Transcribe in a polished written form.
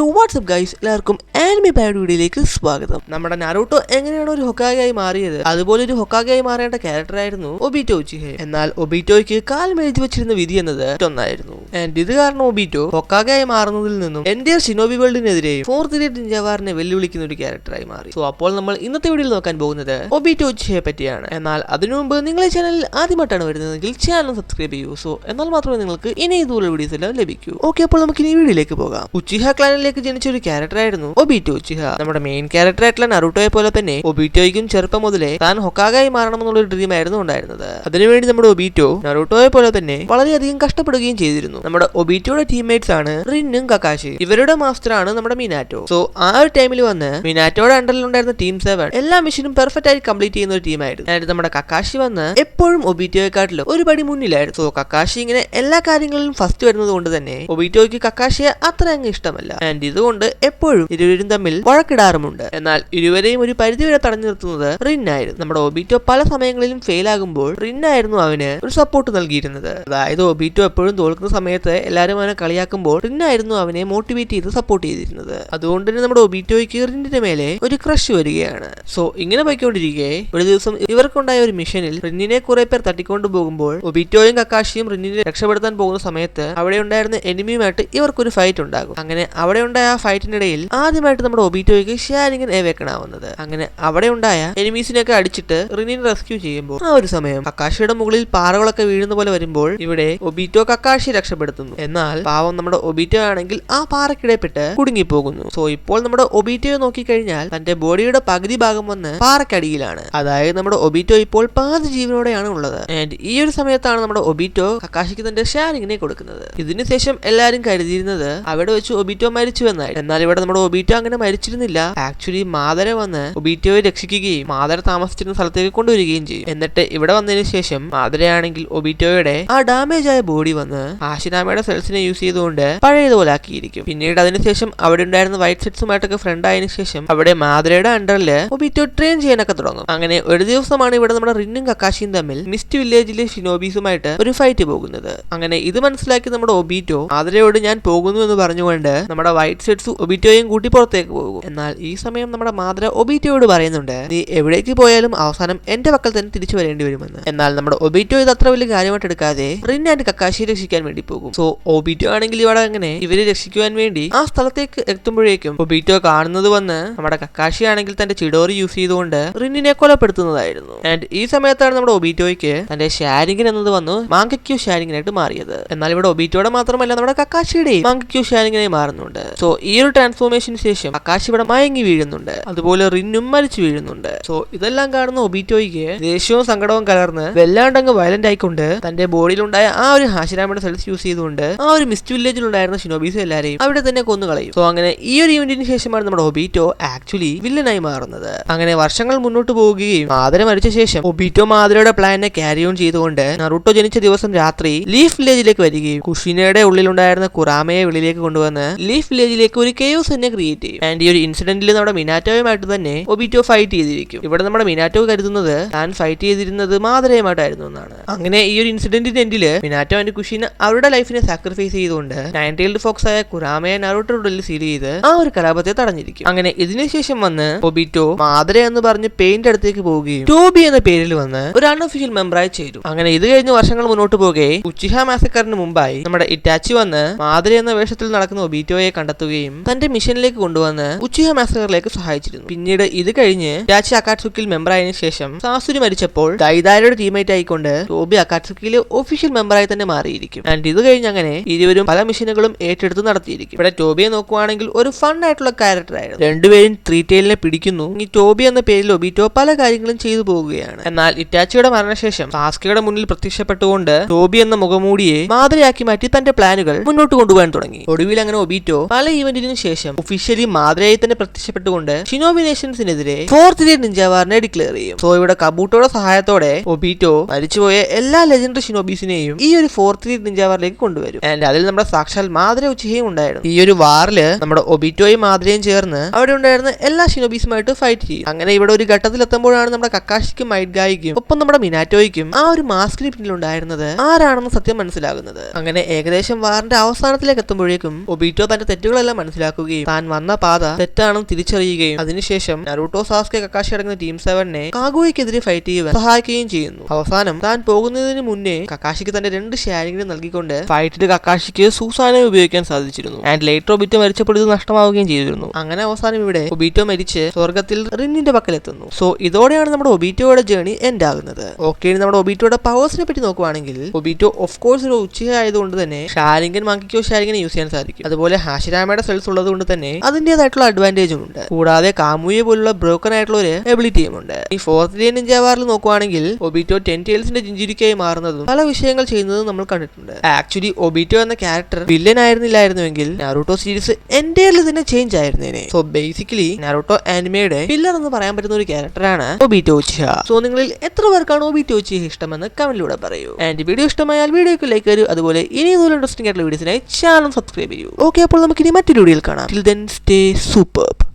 യോ WhatsApp guys, എല്ലാവർക്കും anime parody വീഡിയോയിലേക്ക് സ്വാഗതം. നമ്മുടെ നറൂട്ടോ എങ്ങനെയാണ് ഒരു ഹൊക്കാഗയായി മാറിയത്, അതുപോലെ ഒരു ഹൊക്കാഗയായി മാറേണ്ട ക്യാരക്ടറായിരുന്നു ഒബീറ്റോ ഉച്ചിഹ. എന്നാൽ ഒബീറ്റോയ്ക്ക് കാൽ മേടിച്ചു വെച്ചിരുന്ന വിധി എന്നത് ഒന്നായിരുന്നു. ആൻഡ് ഇത് കാരണം ഒബീറ്റോ ഹൊക്കാഗയായി മാറുന്നതിൽ നിന്നും എൻഡിയർ ഷിനോബി വേൾഡിനെതിരെ ഫോർത്ത് ഗ്രേഡ് നിഞ്ച വാറിനെ വെല്ലുവിളിക്കുന്ന ഒരു ക്യാരക്ടറായി മാറി. സോ അപ്പോൾ നമ്മൾ ഇന്നത്തെ വീഡിയോയിൽ നോക്കാൻ പോകുന്നത് ഒബീറ്റോ ഉച്ചിഹയെ പറ്റിയാണ്. എന്നാൽ അതിനു മുമ്പ് നിങ്ങൾ ഈ ചാനലിൽ ആദ്യമായിട്ടാണ് വരുന്നതെങ്കിൽ ചാനൽ സബ്സ്ക്രൈബ് ചെയ്യൂ. സോ എന്നാൽ മാത്രമേ നിങ്ങൾക്ക് ഇനി ഇതുപോലുള്ള വീഡിയോസ് എല്ലാം ലഭിക്കൂ. ഓക്കെ, അപ്പോൾ നമുക്ക് ഇനി വീഡിയോയിലേക്ക് പോകാം. ഉച്ചിഹ ക്ലാനിലേക്ക് ജനിച്ച ഒരു ക്യാരക്ടറായിരുന്നു ഒബീറ്റോ ഉച്ചിഹ. നമ്മുടെ മെയിൻ ക്യാരക്ടർ ആയിട്ടുള്ള നറൂട്ടോയെ പോലെ തന്നെ ഒബീറ്റോയ്ക്കും ചെറുപ്പം മുതലേ താൻ ഹൊക്കാഗായി മാറണമെന്നുള്ള ഒരു ഡ്രീം ആയിരുന്നു ഉണ്ടായിരുന്നത്. അതിനുവേണ്ടി നമ്മുടെ ഒബീറ്റോ നറൂട്ടോയെ പോലെ തന്നെ വളരെയധികം കഷ്ടപ്പെടുകയും ചെയ്തിരുന്നു. നമ്മുടെ ഒബീറ്റോയുടെ ടീംമേറ്റ്സ് ആണ് റിന്നും കക്കാശി. ഇവരുടെ മാസ്റ്റർ ആണ് നമ്മുടെ മിനാറ്റോ. സോ ആ ഒരു ടൈമിൽ വന്ന് മിനാറ്റോയുടെ അണ്ടറിൽ ഉണ്ടായിരുന്ന ടീം 7 എല്ലാ മിഷനും പെർഫെക്റ്റ് ആയി കംപ്ലീറ്റ് ചെയ്യുന്ന ഒരു ടീമായിരുന്നു. അതായത് നമ്മുടെ കക്കാശി വന്ന് എപ്പോഴും ഒബീറ്റോയെക്കാട്ടിലും ഒരു പടി മുന്നിലായിരുന്നു. സോ കക്കാശി ഇങ്ങനെ എല്ലാ കാര്യങ്ങളിലും ഫസ്റ്റ് വരുന്നത് കൊണ്ട് തന്നെ ഒബീറ്റോയ്ക്ക് കക്കാശിയെ അത്ര അങ്ങ് ഇഷ്ടമല്ല. ആൻഡ് ഇതുകൊണ്ട് എപ്പോഴും ഇരുവരും തമ്മിൽ വഴക്കിടാറുമുണ്ട്. എന്നാൽ ഇരുവരെയും ഒരു പരിധിവരെ തടഞ്ഞു നിർത്തുന്നത് റിന്നായിരുന്നു. നമ്മുടെ ഒബീറ്റോ പല സമയങ്ങളിലും ഫെയിൽ ആകുമ്പോൾ റിന്നായിരുന്നു അവന് ഒരു സപ്പോർട്ട് നൽകിയിരുന്നത്. അതായത് ഒബീറ്റോ എപ്പോഴും തോൽക്കുന്ന സമയത്ത് എല്ലാവരും അവനെ കളിയാക്കുമ്പോൾ റിന്നായിരുന്നു അവനെ മോട്ടിവേറ്റ് ചെയ്ത് സപ്പോർട്ട് ചെയ്തിരുന്നത്. അതുകൊണ്ട് തന്നെ നമ്മുടെ ഒബീറ്റോയ്ക്ക് റിന്നിന്റെ മേലെ ഒരു ക്രഷ് വരികയാണ്. സോ ഇങ്ങനെ പോയിക്കൊണ്ടിരിക്കെ ഒരു ദിവസം ഇവർക്കുണ്ടായ ഒരു മിഷനിൽ റിന്നിനെ കുറെ പേർ തട്ടിക്കൊണ്ടു പോകുമ്പോൾ ഒബീറ്റോയും കക്കാശിയും റിന്നിനെ രക്ഷപ്പെടുത്താൻ പോകുന്ന സമയത്ത് അവിടെ ഉണ്ടായിരുന്ന എനിമിയുമായിട്ട് ഇവർക്കൊരു ഫൈറ്റ് ഉണ്ടാകും. അങ്ങനെ അവിടെ ഉണ്ടായ ആ ഫൈറ്റിനിടയിൽ ആദ്യമായിട്ട് നമ്മുടെ ഒബീറ്റോയ്ക്ക് ഷാരിംഗൻ എ വെക്കണാവുന്നത്. അങ്ങനെ അവിടെ ഉണ്ടായ എനിമീസിനെയൊക്കെ അടിച്ചിട്ട് റിന്നിനെ റെസ്ക്യൂ ചെയ്യുമ്പോൾ ആ ഒരു സമയം കക്കാശിയുടെ മുകളിൽ പാറകളൊക്കെ വീഴുന്ന പോലെ വരുമ്പോൾ ഇവിടെ ഒബീറ്റോ കക്കാശി രക്ഷപ്പെടുത്തുന്നു. എന്നാൽ പാവം നമ്മുടെ ഒബീറ്റോ ആണെങ്കിൽ ആ പാറക്കിടയിൽപ്പെട്ട് കുടുങ്ങിപ്പോകുന്നു. സോ ഇപ്പോൾ നമ്മുടെ ഒബീറ്റോയെ നോക്കിക്കഴിഞ്ഞാൽ തന്റെ ബോഡിയുടെ പകുതി ഭാഗം വന്ന് പാറക്കടിയിലാണ്. അതായത് നമ്മുടെ ഒബീറ്റോ ഇപ്പോൾ പാതി ജീവനോടെയാണ് ഉള്ളത്. ആൻഡ് ഈ ഒരു സമയത്താണ് നമ്മുടെ ഒബീറ്റോ കക്കാശിക്ക് തന്റെ ഷാരിങ്ങിനെ കൊടുക്കുന്നത്. ഇതിനുശേഷം എല്ലാരും കരുതിയിരുന്നത് അവിടെ വെച്ച് ഒബീറ്റോ മരിച്ചു എന്നായി. എന്നാൽ ഇവിടെ നമ്മുടെ ഒബീറ്റോ അങ്ങനെ മരിച്ചിരുന്നില്ല. ആക്ച്വലി മാദര വന്ന് ഒബീറ്റോയെ രക്ഷിക്കുകയും മാദര താമസിച്ചിരുന്ന സ്ഥലത്തേക്ക് കൊണ്ടുവരികയും ചെയ്യും. എന്നിട്ട് ഇവിടെ വന്നതിന് ശേഷം മാദരയാണെങ്കിൽ ഒബീറ്റോയുടെ ആ ഡാമേജ് ആയ ബോഡി വന്ന് ആഷിനാമയുടെ സെൽസിനെ യൂസ് ചെയ്തുകൊണ്ട് പഴയതുപോലെ ആക്കിയിരിക്കും. പിന്നീട് അതിനുശേഷം അവിടെ ഉണ്ടായിരുന്ന വൈറ്റ് സെറ്റ്സുമായിട്ടൊക്കെ ഫ്രണ്ട് ആയതിനു ശേഷം അവിടെ മാദരയുടെ അണ്ടറിൽ ഒബീറ്റോ ട്രെയിൻ ചെയ്യാനൊക്കെ തുടങ്ങും. അങ്ങനെ ഒരു ദിവസമാണ് ഇവിടെ നമ്മുടെ റിന്നും കക്കാശിയും തമ്മിൽ മിസ്റ്റ് വില്ലേജിലെ ഷിനോബീസുമായിട്ട് ഒരു ഫൈറ്റ് പോകുന്നത്. അങ്ങനെ ഇത് മനസ്സിലാക്കി നമ്മുടെ ഒബീറ്റോ മാദരയോട് ഞാൻ പോകുന്നു എന്ന് പറഞ്ഞുകൊണ്ട് നമ്മുടെ വൈറ്റ് സെറ്റ്സ് ഒബീറ്റോയും കൂട്ടി പുറത്തേക്ക് പോകും. എന്നാൽ ഈ സമയം നമ്മുടെ മാദര ഒബീറ്റോയോട് പറയുന്നുണ്ട്, നീ എവിടേക്ക് പോയാലും അവസാനം എന്റെ പക്കൽ തന്നെ തിരിച്ചു വരേണ്ടി വരുമെന്ന്. എന്നാൽ നമ്മുടെ ഒബീറ്റോ ഇത് അത്ര വലിയ കാര്യമായിട്ട് എടുക്കാതെ റിൻ ആൻഡ് കക്കാശിയെ രക്ഷിക്കാൻ വേണ്ടി പോകും. സോ ഒബീറ്റോ ആണെങ്കിൽ ഇവിടെ അങ്ങനെ ഇവരെ രക്ഷിക്കുവാൻ വേണ്ടി ആ സ്ഥലത്തേക്ക് എത്തുമ്പോഴേക്കും ഒബീറ്റോ കാണുന്നത് വന്ന് നമ്മുടെ കക്കാശി ആണെങ്കിൽ തന്റെ ചിഡോറി യൂസ് ചെയ്തുകൊണ്ട് റിന്നിനെ കൊലപ്പെടുത്തുന്നതായിരുന്നു. ആൻഡ് ഈ സമയത്താണ് നമ്മുടെ ഒബീറ്റോയ്ക്ക് തന്റെ ഷാരിംഗൻ എന്നത് വന്നു മാങ്കക്യൂ ഷാരിംഗനായിട്ട് മാറിയത്. എന്നാൽ ഇവിടെ ഒബീറ്റോയുടെ മാത്രമല്ല നമ്മുടെ കക്കാശിയുടെയും മാങ്കക്യൂ ഷാരിംഗനായി മാറുന്നുണ്ട്. സോ ഈ ഒരു ട്രാൻസ്ഫോർമേഷന് ശേഷം കക്കാശി ഇവിടെ മയങ്ങി വീഴുന്നുണ്ട്. അതുപോലെ റിന്നും മരിച്ചു വീഴുന്നുണ്ട്. സോ ഇതെല്ലാം കാണുന്ന ഒബീറ്റോയ്ക്ക് ദേഷ്യവും സങ്കടവും കലർന്ന് വല്ലാണ്ടങ്ങ് വയലന്റ് ആയിക്കൊണ്ട് തന്റെ ബോഡിയിലുണ്ടായ ആ ഒരു ഹാഷിരാമയുടെ സെൽസ് യൂസ് ചെയ്തുകൊണ്ട് ആ ഒരു മിസ്റ്റ് വില്ലേജിൽ ഉണ്ടായിരുന്ന ഷിനോബീസ് എല്ലാരെയും അവിടെ തന്നെ കൊന്നുകളയും. സോ അങ്ങനെ ഈ ഒരു ഇവന്റിന് ശേഷമാണ് നമ്മുടെ ഒബീറ്റോ ആക്ച്വലി വില്ലനായി മാറുന്നത്. അങ്ങനെ വർഷങ്ങൾ മുന്നോട്ട് പോവുകയും മാദര മരിച്ച ശേഷം ഒബീറ്റോ മാദരയുടെ പ്ലാനെ ക്യാരി ഓൺ ചെയ്തുകൊണ്ട് നറൂട്ടോ ജനിച്ച ദിവസം രാത്രി ലീഫ് വില്ലേജിലേക്ക് വരികയും കുഷിനയുടെ ഉള്ളിലുണ്ടായിരുന്ന കുറാമയെ വെളിയിലേക്ക് കൊണ്ടുവന്ന് ലീഫ് വില്ലേജിലേക്ക് ഒരു കെയോസ് തന്നെ ക്രിയേറ്റ് ചെയ്യും. ആൻഡ് ഈ ഒരു ഇൻസിഡന്റിൽ നമ്മുടെ മിനാറ്റോയുമായിട്ട് തന്നെ ഒബീറ്റോ ഫൈറ്റ് ചെയ്തിരിക്കും. ഇവിടെ നമ്മുടെ മിനാറ്റോ കരുതുന്നത് താൻ ഫൈറ്റ് ചെയ്തിരുന്നത് മാദരയുമായിട്ടായിരുന്നു എന്നാണ്. അങ്ങനെ ഈ ഒരു ഇൻസിഡന്റിന്റെ എൻഡില് മിനാറ്റോ ആൻഡ് കുഷിന അവരുടെ ലൈഫിനെ സാക്രിഫൈസ് ചെയ്തുകൊണ്ട് നയൻ ടൈൽഡ് ഫോക്സ് ആയ കുറാമയെ നറൂട്ടോയുടെ ഉള്ളിൽ സീൽ ചെയ്ത് ആ ഒരു കലാപത്തെ തടഞ്ഞിരിക്കും. അങ്ങനെ ഇതിനുശേഷം വന്ന് ഒബീറ്റോ മാദര എന്ന് പറഞ്ഞ് പെയിന്റ് അടുത്തേക്ക് പോവുകയും ടോബി എന്ന പേരിൽ വന്ന് ഒരു അൺഒഫീഷ്യൽ മെമ്പറായി ചേരും. അങ്ങനെ ഇത് കഴിഞ്ഞ് വർഷങ്ങൾ മുന്നോട്ട് പോകെ ഉച്ചിഹ മാസക്കറിന് മുമ്പായി നമ്മുടെ ഇറ്റാച്ചി വന്ന് മാദര എന്ന വേഷത്തിൽ നടക്കുന്ന ഒബീറ്റോയെ കണ്ടെത്തുകയും തന്റെ മിഷനിലേക്ക് കൊണ്ടുവന്ന് ഉച്ചിഹ മാസക്കറിലേക്ക് സഹായിച്ചിരുന്നു. പിന്നീട് ഇത് കഴിഞ്ഞ് ഇറ്റാച്ചി അക്കാറ്റ്സുക്കിയിൽ മെമ്പർ ആയതിനു ശേഷം സാസുരി മരിച്ചപ്പോൾ ദൈദാരയുടെ ടീമേറ്റ് ആയിക്കൊണ്ട് ടോബി അക്കാറ്റ്സുക്കിയിലെ ഒഫീഷ്യൽ മെമ്പറായി തന്നെ മാറിയിരിക്കും. ആൻഡ് ഇത് കഴിഞ്ഞ് അങ്ങനെ ഇരുവരും പല മിഷനുകളും ഏറ്റെടുത്ത് നടത്തിയിരിക്കും. ഇവിടെ ടോബിയെ നോക്കുവാണെങ്കിൽ ഒരു ഫൺ ആയിട്ടുള്ള ക്യാരക്ടർ ആയിരുന്നു. രണ്ടുപേരും ത്രീറ്റെയിലിനെ പിടിക്കുന്നു. ഈ ടോബി എന്ന പേരിൽ ഒബീറ്റോ പല കാര്യങ്ങളും ചെയ്തു പോവുകയാണ്. എന്നാൽ ഇറ്റാച്ചിയുടെ മരണശേഷം സാസ്കയുടെ മുന്നിൽ പ്രത്യക്ഷപ്പെട്ടുകൊണ്ട് ടോബി എന്ന മുഖമൂടിയെ മാദരയാക്കി മാറ്റി തന്റെ പ്ലാനുകൾ മുന്നോട്ട് കൊണ്ടുപോകാൻ തുടങ്ങി. ഒടുവിൽ അങ്ങനെ ഒബീറ്റോ പല ഇവന്റിനു ശേഷം ഒഫീഷ്യലി മാദരയായി തന്നെ പ്രത്യക്ഷപ്പെട്ടുകൊണ്ട് ഷിനോബി നേഷൻസിനെതിരെ ഫോർത്ത് ഗ്രേഡ് നിഞ്ച വാറിനെ ഡിക്ലെയർ ചെയ്യും. സോ ഇവിടെ കബൂട്ടോയുടെ സഹായത്തോടെ ഒബീറ്റോ മരിച്ചുപോയ എല്ലാ ലെജൻഡറി ഷിനോബീസിനെയും ഈ ഒരു ഫോർത്ത് ഗ്രേഡ് നിഞ്ച വാറിലേക്ക് കൊണ്ടുവരും. ആൻഡ് അതിൽ നമ്മുടെ സാക്ഷാൽ മാദര ഉച്ചിഹയും ഉണ്ടായിരുന്നു. ഈ ഒരു വാറില് നമ്മുടെ ഒബീറ്റോയും മാദരയും ചേർന്ന് അവിടെ ഉണ്ടായിരുന്ന എല്ലാ ഷിനോബീസുമായിട്ട് ഫൈറ്റ് ചെയ്യും. അങ്ങനെ ഇവിടെ ഒരു ഘട്ടത്തിൽ എത്തുമ്പോഴാണ് നമ്മുടെ കക്കാശിക്കും മൈറ്റ് ഗായിക്കും ഒപ്പം നമ്മുടെ മിനാറ്റോയ്ക്കും ആ ഒരു മാസ്കിന് പിന്നിലുണ്ടായിരുന്നത് ആരാണെന്ന് സത്യം മനസ്സിലാകുന്നത്. അങ്ങനെ ഏകദേശം വാറിന്റെ അവസാനത്തിലേക്ക് എത്തുമ്പോഴേക്കും ഒബീറ്റോ തന്റെ തെറ്റുകൾ തെറ്റുകളെല്ലാം മനസ്സിലാക്കുകയും താൻ വന്ന പാത തെറ്റാണെന്ന് തിരിച്ചറിയുകയും അതിനുശേഷം നറൂട്ടോ, സാസ്കെ, കക്കാഷി അടങ്ങുന്ന ടീം 7നെ കാഗുയക്കെതിരെ ഫൈറ്റ് ചെയ്യുവാൻ സഹായിക്കുകയും ചെയ്യുന്നു. അവസാനം താൻ പോകുന്നതിന് മുന്നേ കക്കാഷിക്ക് തന്റെ 2 ഷാരിംഗിനെ നൽകിക്കൊണ്ട് ഫൈറ്റിൽ കക്കാഷിക്ക് സൂസാനെ ഉപയോഗിക്കാൻ സാധിച്ചിരുന്നു. ആൻഡ് ലേറ്റർ ഒബിറ്റോ മരിച്ചപ്പോൾ ഇത് നഷ്ടമാവുകയും ചെയ്തിരുന്നു. അങ്ങനെ അവസാനം ഇവിടെ ഒബിറ്റോ മരിച്ച് സ്വർഗത്തിൽ റിന്നിന്റെ പക്കലെത്തുന്നു. സോ ഇതോടെയാണ് നമ്മുടെ ഒബിറ്റോയുടെ ജേണി എൻഡ് ആകുന്നത്. ഓക്കെ, നമ്മുടെ ഒബിറ്റോയുടെ പവേഴ്സിനെ പറ്റി നോക്കുവാണെങ്കിൽ ഒബിറ്റോ ഓഫ് കോഴ്സ് ഒരു ഉച്ചയ ആയതുകൊണ്ട് തന്നെ ഷാരിംഗൻ മങ്കിക്കോ ഷാരിംഗനെ യൂസ് ചെയ്യാൻ സാധിക്കും. അതുപോലെ ഹാഷിരാമയുടെ സെൽസ് ഉള്ളത് കൊണ്ട് തന്നെ അതിന്റേതായിട്ടുള്ള അഡ്വാൻറ്റേജും ഉണ്ട്. കൂടാതെ കാമുയെ പോലുള്ള ബ്രോക്കൺ ആയിട്ടുള്ള ഒരു എബിലിറ്റിയും ഉണ്ട്. ഈ 4th ഡേ നിഞ്ച വാറിൽ നോക്കുവാണെങ്കിൽ ഒബിറ്റോ 10 ടൈൽസിന്റെ ജിഞ്ചിരിക്കായി മാറുന്നതും പല വിഷയങ്ങൾ ചെയ്യുന്നതും നമ്മൾ കണ്ടിട്ടുണ്ട്. ആക്ച്വലി ഒബിറ്റോ എന്ന ക്യാരക്ടർ വില്ലൻ ആയിരുന്നില്ലായിരുന്നുവെങ്കിൽ നാറൂട്ടോ സീരീസ് എൻറ്റയർലി തന്നെ ചേഞ്ച് ആയിരുന്നേനെ. സോ ബേസിക്കലി നാറൂട്ടോ ആനിമയുടെ പില്ലർ എന്ന് പറയാൻ പറ്റുന്ന ഒരു ക്യാരക്ടറാണ് ഒബിറ്റോ ഉച്ചിഹ. സോ നിങ്ങളിൽ എത്ര പേർക്കാണ് ഒബിറ്റോ ഉച്ചിഹ ഇഷ്ടമെന്ന് കമന്റിലൂടെ പറയൂ. ആൻഡ് വീഡിയോ ഇഷ്ടമായാൽ വീഡിയോക്ക് ലൈക്ക് തരൂ. അതുപോലെ ഇനി ഇതുപോലെ ഇൻട്രസ്റ്റിംഗ് ആയിട്ടുള്ള വീഡിയോസിനായി ചാനൽ സബ്സ്ക്രൈബ് ചെയ്യൂ. ഓക്കെ, അപ്പോൾ നമുക്ക് ഇനി മറ്റൊരു വീഡിയോയിൽ കാണാം. Till then stay superb.